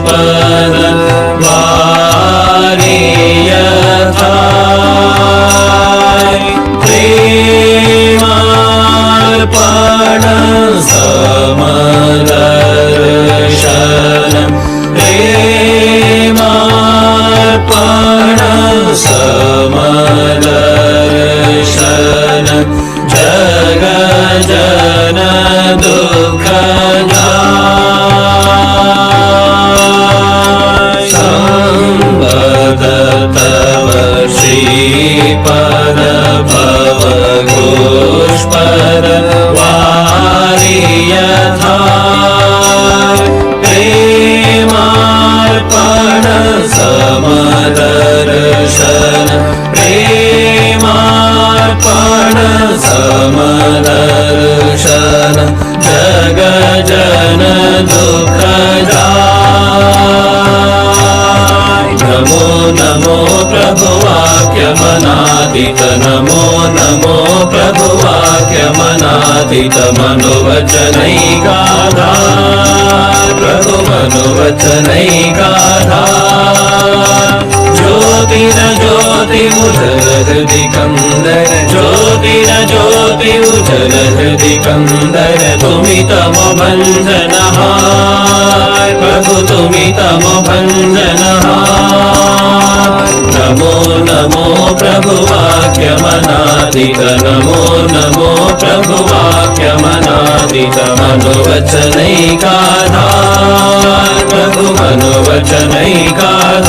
पुष्पद वारि यथा प्रेमार्पण समदर्शन प्रेमार्पण समदर्शन जग जन दुःख संबद तव श्रीपद भव पुष्पद वारि यथा प्रेमार्पण समदर्शन प्रेमार्पण समदर्शन जग जन दुःख नमो नमो प्रभुवाक्यमनादित नमो नमो प्रभुवाक्यमनादित मनोवचनैकाधार प्रभु मनोवचनैकाधार ज्योतिरज्योति उजल हृदि कंदर ज्योतिरज्योति उजल हृदि कंदर तुमि तम भंजनहार प्रभु तुमि तम भंजनहार नमो नमो प्रभुवाक्यमनादित नमो नमो प्रभुवाक्यमनादित मनोवचनैकाधार प्रभु मनोवचनैकाधार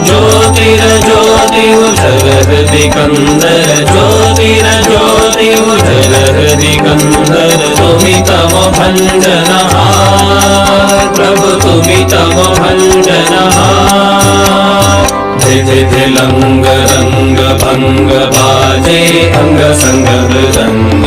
ज्योतिरज्योति उजल हृदि कंदर ज्योतिरज्योति उजल हृदि कंदर तुमि तम भंजनहार प्रभु तुमि तम भंजनहार धिलंग रंग भंग बाजे अंग संग मृदंग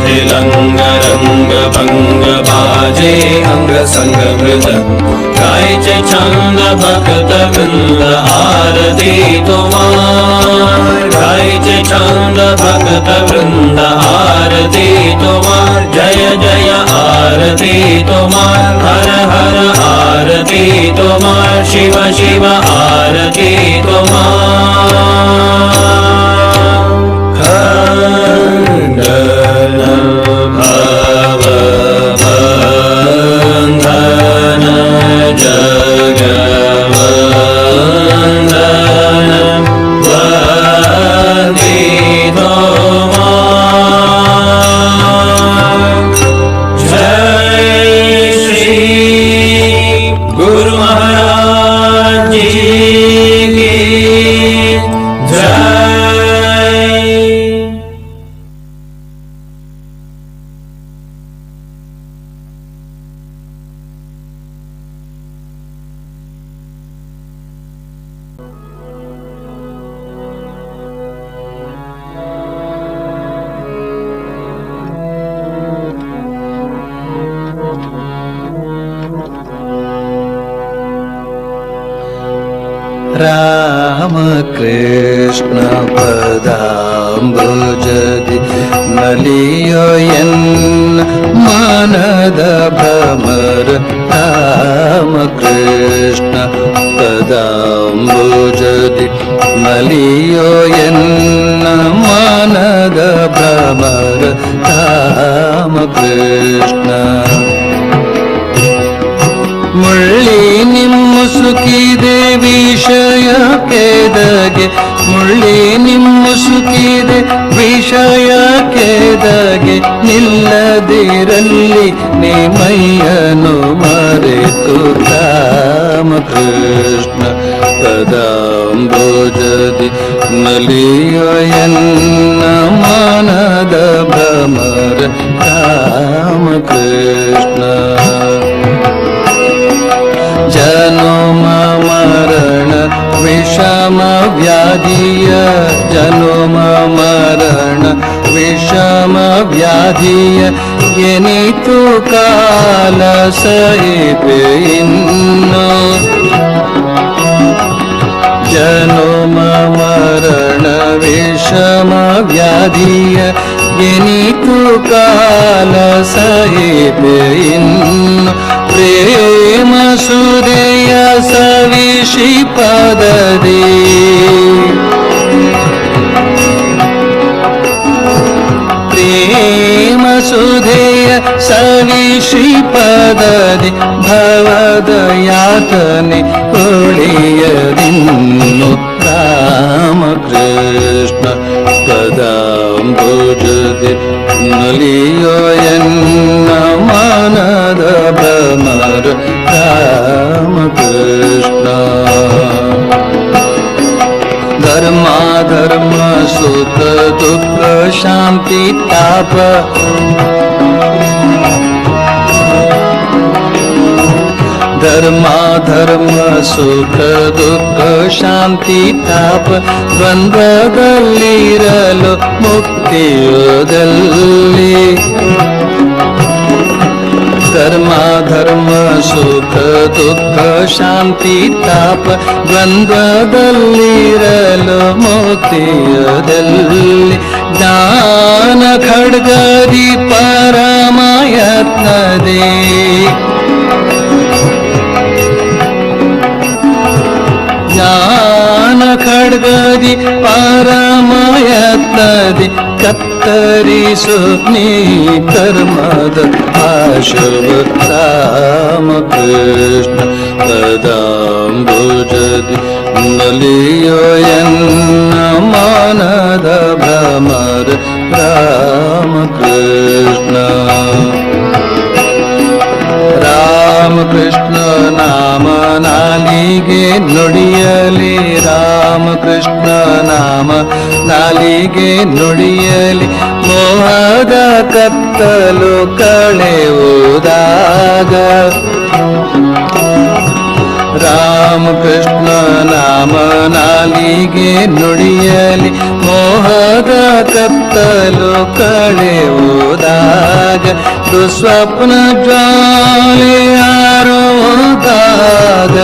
धिलंग रंग भंग बाजे अंग संग मृदंग गायचे छंद भक्त वृंद आरती तुम्हार गायचे छंद भक्त वृंद आरती तुम्हार जय जय आरती तुम्हार हर हर आरती तुम्हार शिव शिव आरती तुम्हार खंडन भव बंधन जगवंदन वंदितो जय श्री गुरु महाराज जी की जय। राम कृष्ण पदाम्बुजदि नलियो ಎನ್ನ ಮನದ ಭ್ರಮರ ರಾಮ ಕೃಷ್ಣ ಪದಾಂಬುಜದಿ ನಲಿಯೋ ಎನ್ನ ಮನದ ಭ್ರಮರ ರಾಮ ಕೃಷ್ಣ ಮುಳ್ಳಿ ನಿಮ್ಮುಸುಕಿದೆ ವಿಷಯ ಕೆದಗೆ ಮುಳ್ಳಿ ನಿಮ್ಮುಸುಕಿದೆ ವಿಷಯ ಕೆದಗೆ ನಿಲ್ಲದಿರಲಿ ನಿಮಯ್ಯನು ಮರೆತು ರಾಮ ಕೃಷ್ಣ ಪದಾಂಬುಜದಿ ನಲಿಯೋ ಎನ್ನ ಮನದ ಭ್ರಮರ ರಾಮ ಕೃಷ್ಣ ಜನುಮ ಮರಣ ವಿಷಮ ವ್ಯಾಧಿಯ ಜನುಮ ಮರಣ ವಿಷಮ ವ್ಯಾಧಿಯ ಎನಿತು ಕಾಲ ಸಹಿಪೆ ಇನ್ನು ಜನುಮ ಮರಣ ವಿಷಮ ವ್ಯಾಧಿಯ ಎನಿತು ಕಾಲ ಸಹಿಪೆ ಇನ್ನು ಪ್ರೇಮ ಸುಧೆಯ ಸವಿಷಿ ಪದದಿ ಪ್ರೇಮ ಸುಧೆಯ ಸವಿಷಿ ಪದದಿ ಭವದ ಯಾತನೆ ಒಳಿಯದಿನ್ನು ರಾಮಕೃಷ್ಣ ಪದಾಂಬುಜದಿ ನಲಿಯೋ ಎನ್ನ ಮನದ ಭ್ರಮರ ರಾಮಕೃಷ್ಣ ಧರ್ಮ ಧರ್ಮ ಸುಖ ದುಃಖ ಶಾಂತಿ ತಾಪ ಧರ್ಮ ಧರ್ಮ ಸುಖ ದುಃಖ ಶಾಂತಿ ತಾಪ ದ್ವಂದ್ವದಲ್ಲಿರಲು ಮುಕ್ತಿಯೋದಲ್ಲಿ ಧರ್ಮ ಧರ್ಮ ಸುಖ ದುಃಖ ಶಾಂತಿ ತಾಪ ದ್ವಂದ್ವದಲ್ಲಿರಲು ಮುಕ್ತಿಯದಲ್ಲಿ ಜ್ಞಾನ ಖಡ್ಗದಿ ಪರಮಯತ್ನದೇ ಜ್ಞಾನ ಖಡ್ಗದಿ ಪರಮಯತ್ನದಿ ಕತ್ತರಿಸು ನೀ ಕರ್ಮದ ಆಶವ ರಾಮಕೃಷ್ಣ ಪದಾಂಬುಜದಿ ನಲಿಯೋ ಎನ್ನ ಮನದ ಭ್ರಮರ ರಾಮಕೃಷ್ಣ ರಾಮಕೃಷ್ಣ ನಾಮ ನಾಲಿಗೆ ನುಡಿಯಲಿ ರಾಮಕೃಷ್ಣ ನಾಮ ನಾಲಿಗೆ ನುಡಿಯಲಿ ಮೋಹದ ಕತ್ತಲು ಕಳೆಯುವುದಾಗ ರಾಮಕೃಷ್ಣ ನಾಮ ನಾಲಿಗೆ ನುಡಿಯಲಿ ಮೋಹದ ಕತ್ತಲು ಕಳೆಯುವುದಾಗ ದುಸ್ವಪ್ನ ಜ್ವಾಲೆ ಆರುವುದಾಗ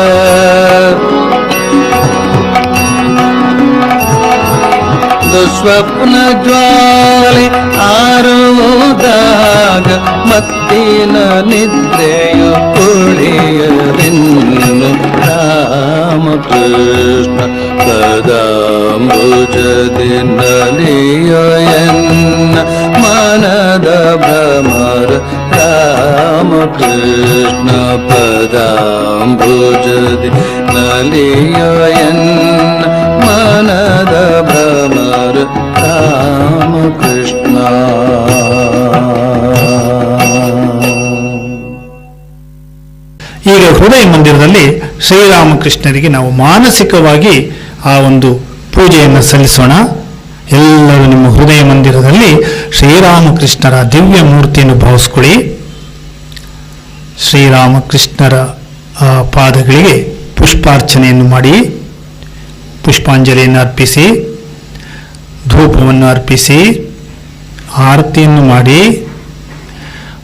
ದುಸ್ವಪ್ನ ಜ್ವಾಲೆ ಆರುವುದಾಗ ಮತ್ತಿನ ನಿದ್ರೆಯು ಉಳಿಯದೆನ್ನು ರಾಮಕೃಷ್ಣ ಪದಾಂಬುಜದಿ ನಲಿಯೋ ಎನ್ನ ಮನದ ಭ್ರಮರ ರಾಮಕೃಷ್ಣ ಪದಾಂಬುಜದಿ ನಲಿಯೋ ಎನ್ನ ಮನದ ಭ್ರಮರ ರಾಮಕೃಷ್ಣ. ಈಗ ಹೃದಯ ಮಂದಿರದಲ್ಲಿ ಶ್ರೀರಾಮಕೃಷ್ಣರಿಗೆ ನಾವು ಮಾನಸಿಕವಾಗಿ ಆ ಒಂದು ಪೂಜೆಯನ್ನು ಸಲ್ಲಿಸೋಣ. ಎಲ್ಲರೂ ನಿಮ್ಮ ಹೃದಯ ಮಂದಿರದಲ್ಲಿ ಶ್ರೀರಾಮಕೃಷ್ಣರ ದಿವ್ಯ ಮೂರ್ತಿಯನ್ನು ಭಾವಿಸ್ಕೊಳ್ಳಿ. ಶ್ರೀರಾಮಕೃಷ್ಣರ ಪಾದಗಳಿಗೆ ಪುಷ್ಪಾರ್ಚನೆಯನ್ನು ಮಾಡಿ, ಪುಷ್ಪಾಂಜಲಿಯನ್ನು ಅರ್ಪಿಸಿ, ಧೂಪವನ್ನು ಅರ್ಪಿಸಿ, ಆರತಿಯನ್ನು ಮಾಡಿ,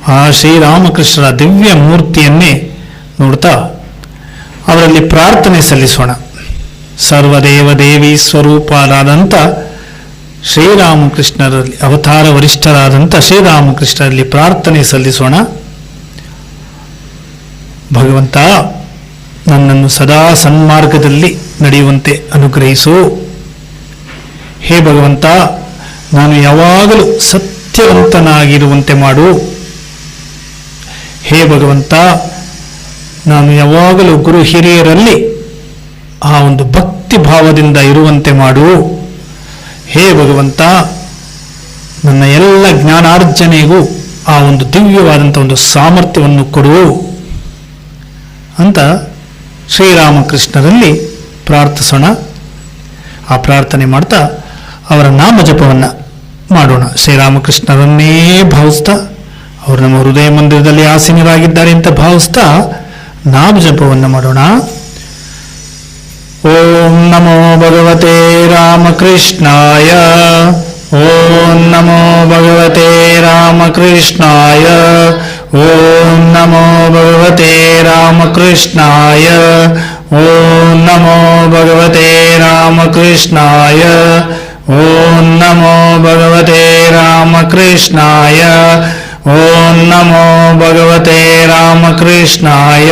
ಆ ಶ್ರೀರಾಮಕೃಷ್ಣರ ದಿವ್ಯ ಮೂರ್ತಿಯನ್ನೇ ನೋಡ್ತಾ ಅವರಲ್ಲಿ ಪ್ರಾರ್ಥನೆ ಸಲ್ಲಿಸೋಣ. ಸರ್ವದೇವ ದೇವಿ ಸ್ವರೂಪರಾದಂಥ ಶ್ರೀರಾಮಕೃಷ್ಣರಲ್ಲಿ, ಅವತಾರ ವರಿಷ್ಠರಾದಂಥ ಶ್ರೀರಾಮಕೃಷ್ಣರಲ್ಲಿ ಪ್ರಾರ್ಥನೆ ಸಲ್ಲಿಸೋಣ. ಭಗವಂತ, ನನ್ನನ್ನು ಸದಾ ಸನ್ಮಾರ್ಗದಲ್ಲಿ ನಡೆಯುವಂತೆ ಅನುಗ್ರಹಿಸು. ಹೇ ಭಗವಂತ, ನಾನು ಯಾವಾಗಲೂ ಸತ್ಯವಂತನಾಗಿರುವಂತೆ ಮಾಡು. ಹೇ ಭಗವಂತ, ನಾನು ಯಾವಾಗಲೂ ಗುರು ಹಿರಿಯರಲ್ಲಿ ಆ ಒಂದು ಭಕ್ತಿ ಭಾವದಿಂದ ಇರುವಂತೆ ಮಾಡು. ಹೇ ಭಗವಂತ, ನನ್ನ ಎಲ್ಲ ಜ್ಞಾನಾರ್ಜನೆಗೂ ಆ ಒಂದು ದಿವ್ಯವಾದಂಥ ಒಂದು ಸಾಮರ್ಥ್ಯವನ್ನು ಕೊಡು ಅಂತ ಶ್ರೀರಾಮಕೃಷ್ಣರಲ್ಲಿ ಪ್ರಾರ್ಥಿಸೋಣ. ಆ ಪ್ರಾರ್ಥನೆ ಮಾಡ್ತಾ ಅವರ ನಾಮ ಜಪವನ್ನು ಮಾಡೋಣ. ಶ್ರೀರಾಮಕೃಷ್ಣರನ್ನೇ ಭಾವಿಸ್ತಾ, ಅವರು ನಮ್ಮ ಹೃದಯ ಮಂದಿರದಲ್ಲಿ ಆಸೀನರಾಗಿದ್ದಾರೆ ಅಂತ ಭಾವಿಸ್ತಾ ನಾಮ ಜಪವನ್ನು ಮಾಡೋಣ. ಓಂ ನಮೋ ಭಗವತೆ ರಾಮಕೃಷ್ಣಾಯ. ಓಂ ನಮೋ ಭಗವತೆ ರಾಮಕೃಷ್ಣಾಯ. ಓಂ ನಮೋ ಭಗವತೆ ರಾಮಕೃಷ್ಣಾಯ. ಓಂ ನಮೋ ಭಗವತೆ ರಾಮಕೃಷ್ಣಾಯ. ಓಂ ನಮೋ ಭಗವತೆ ರಾಮಕೃಷ್ಣಾಯ. ಓಂ ನಮೋ ಭಗವತೆ ರಾಮಕೃಷ್ಣಾಯ.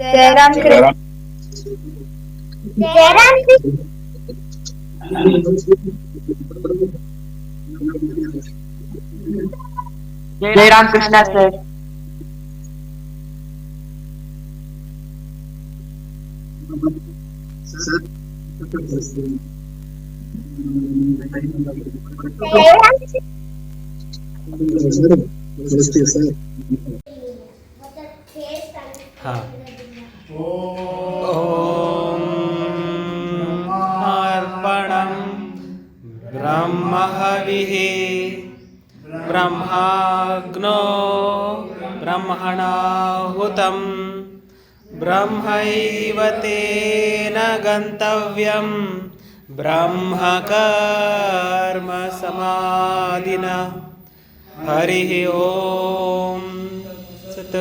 जयराम कृष्ण। जयराम कृष्ण। जयराम कृष्णा सर। हाँ। ॐ अर्पणं ब्रह्महविः ब्रह्माग्नो ब्रह्मणाहुतं ब्रह्मैव तेन गन्तव्यं ब्रह्मकर्म समाधिना। हरिः ॐ सत्।